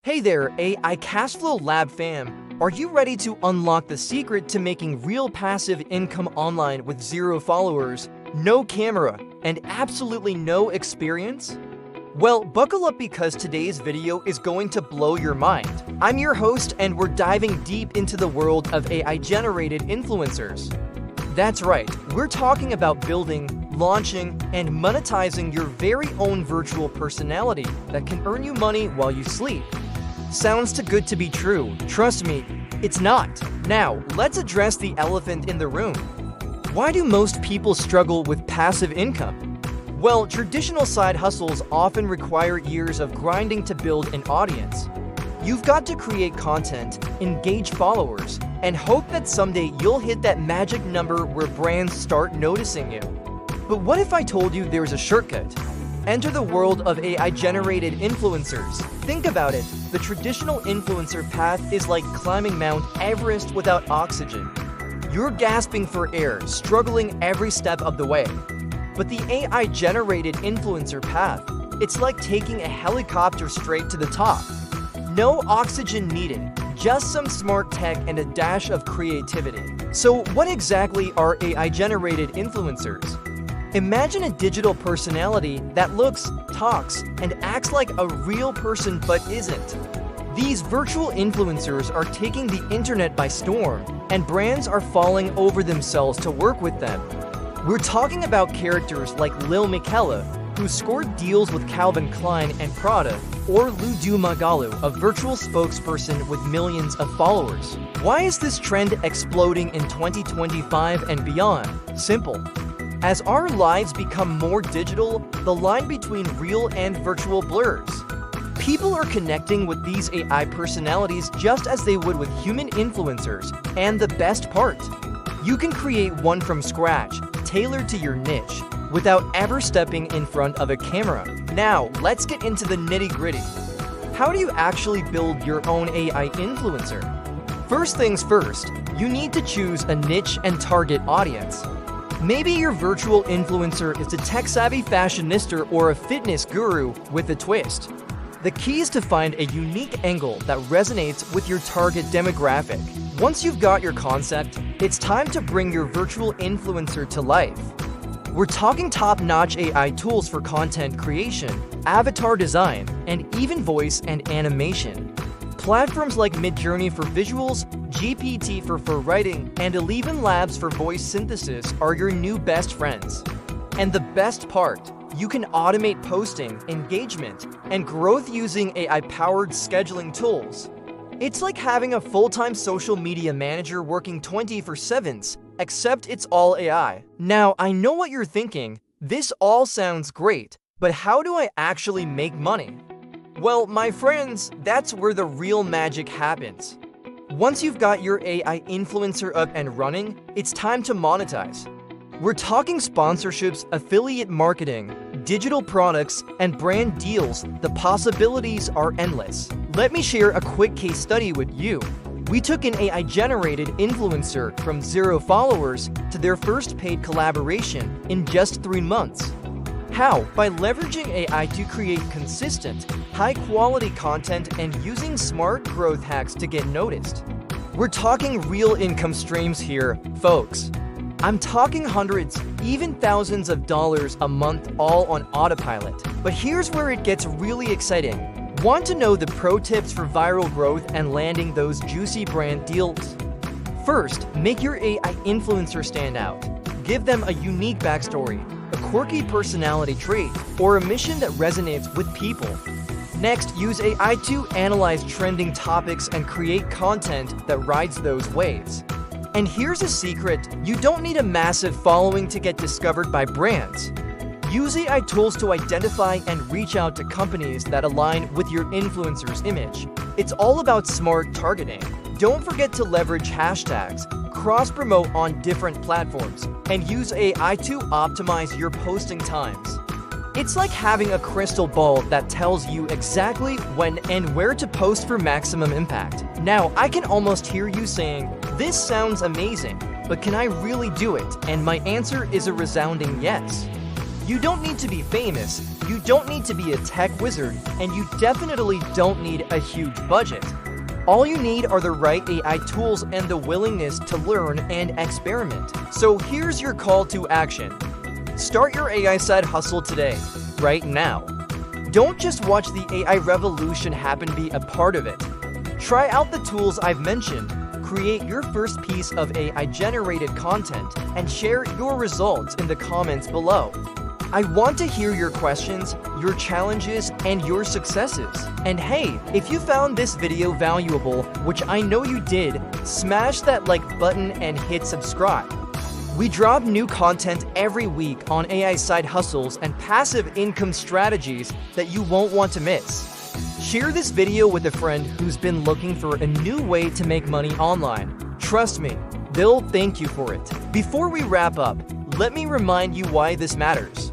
Hey there, AI Cashflow Lab fam. Are you ready to unlock the secret to making real passive income online with 0 followers, no camera, and absolutely no experience? Well, buckle up because today's video is going to blow your mind. I'm your host and we're diving deep into the world of AI-generated influencers. That's right, we're talking about building, launching, and monetizing your very own virtual personality that can earn you money while you sleep. Sounds too good to be true. Trust me, it's not. Now, let's address the elephant in the room. Why do most people struggle with passive income? Well, traditional side hustles often require years of grinding to build an audience. You've got to create content, engage followers, and hope that someday you'll hit that magic number where brands start noticing you. But what if I told you there's a shortcut? Enter the world of AI-generated influencers. Think about it. The traditional influencer path is like climbing Mount Everest without oxygen. You're gasping for air, struggling every step of the way. But the AI-generated influencer path, it's like taking a helicopter straight to the top. No oxygen needed, just some smart tech and a dash of creativity. So what exactly are AI-generated influencers? Imagine a digital personality that looks, talks, and acts like a real person but isn't. These virtual influencers are taking the internet by storm, and brands are falling over themselves to work with them. We're talking about characters like Lil Miquela, who scored deals with Calvin Klein and Prada, or Ludo Magalu, a virtual spokesperson with millions of followers. Why is this trend exploding in 2025 and beyond? Simple. As our lives become more digital, the line between real and virtual blurs. People are connecting with these AI personalities just as they would with human influencers, and the best part, you can create one from scratch, tailored to your niche, without ever stepping in front of a camera. Now, let's get into the nitty-gritty. How do you actually build your own AI influencer? First things first, you need to choose a niche and target audience. Maybe your virtual influencer is a tech-savvy fashionista or a fitness guru with a twist. The key is to find a unique angle that resonates with your target demographic. Once you've got your concept, it's time to bring your virtual influencer to life. We're talking top-notch AI tools for content creation, avatar design, and even voice and animation. Platforms like Midjourney for visuals, GPT for writing, and Eleven Labs for voice synthesis are your new best friends. And the best part, you can automate posting, engagement, and growth using AI-powered scheduling tools. It's like having a full-time social media manager working 24/7, except it's all AI. Now, I know what you're thinking. This all sounds great, but how do I actually make money? Well, my friends, that's where the real magic happens. Once you've got your AI influencer up and running, it's time to monetize. We're talking sponsorships, affiliate marketing, digital products, and brand deals. The possibilities are endless. Let me share a quick case study with you. We took an AI-generated influencer from 0 followers to their first paid collaboration in just 3 months. How? By leveraging AI to create consistent, high-quality content and using smart growth hacks to get noticed. We're talking real income streams here, folks. I'm talking hundreds, even thousands of dollars a month, all on autopilot. But here's where it gets really exciting. Want to know the pro tips for viral growth and landing those juicy brand deals? First, make your AI influencer stand out. Give them a unique backstory, a quirky personality trait, or a mission that resonates with people. Next, use AI to analyze trending topics and create content that rides those waves. And here's a secret, you don't need a massive following to get discovered by brands. Use AI tools to identify and reach out to companies that align with your influencer's image. It's all about smart targeting. Don't forget to leverage hashtags, cross-promote on different platforms, and use AI to optimize your posting times. It's like having a crystal ball that tells you exactly when and where to post for maximum impact. Now, I can almost hear you saying, "This sounds amazing, but can I really do it?" And my answer is a resounding yes. You don't need to be famous, You don't need to be a tech wizard, and you definitely don't need a huge budget. All you need are the right AI tools and the willingness to learn and experiment. So here's your call to action. Start your AI side hustle today, right now. Don't just watch the AI revolution happen, be a part of it. Try out the tools I've mentioned, create your first piece of AI-generated content, and share your results in the comments below. I want to hear your questions, your challenges, and your successes. And hey, if you found this video valuable, which I know you did, smash that like button and hit subscribe. We drop new content every week on AI side hustles and passive income strategies that you won't want to miss. Share this video with a friend who's been looking for a new way to make money online. Trust me, they'll thank you for it. Before we wrap up, let me remind you why this matters.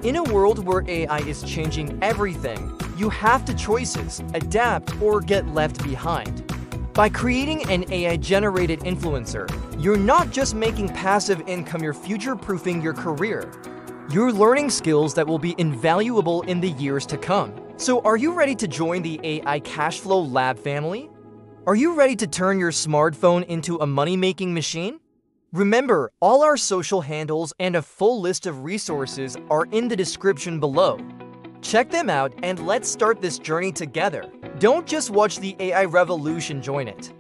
In a world where AI is changing everything, you have to choices, adapt, or get left behind. By creating an AI-generated influencer, you're not just making passive income, you're future-proofing your career. You're learning skills that will be invaluable in the years to come. So are you ready to join the AI Cashflow Lab family? Are you ready to turn your smartphone into a money-making machine? Remember, all our social handles and a full list of resources are in the description below. Check them out and let's start this journey together. Don't just watch the AI revolution, join it.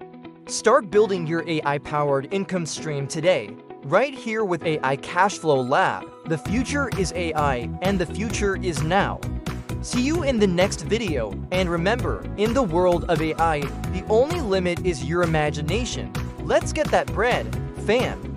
Start building your AI-powered income stream today, right here with AI Cashflow Lab. The future is AI, and the future is now. See you in the next video, and remember, in the world of AI, the only limit is your imagination. Let's get that bread, fam.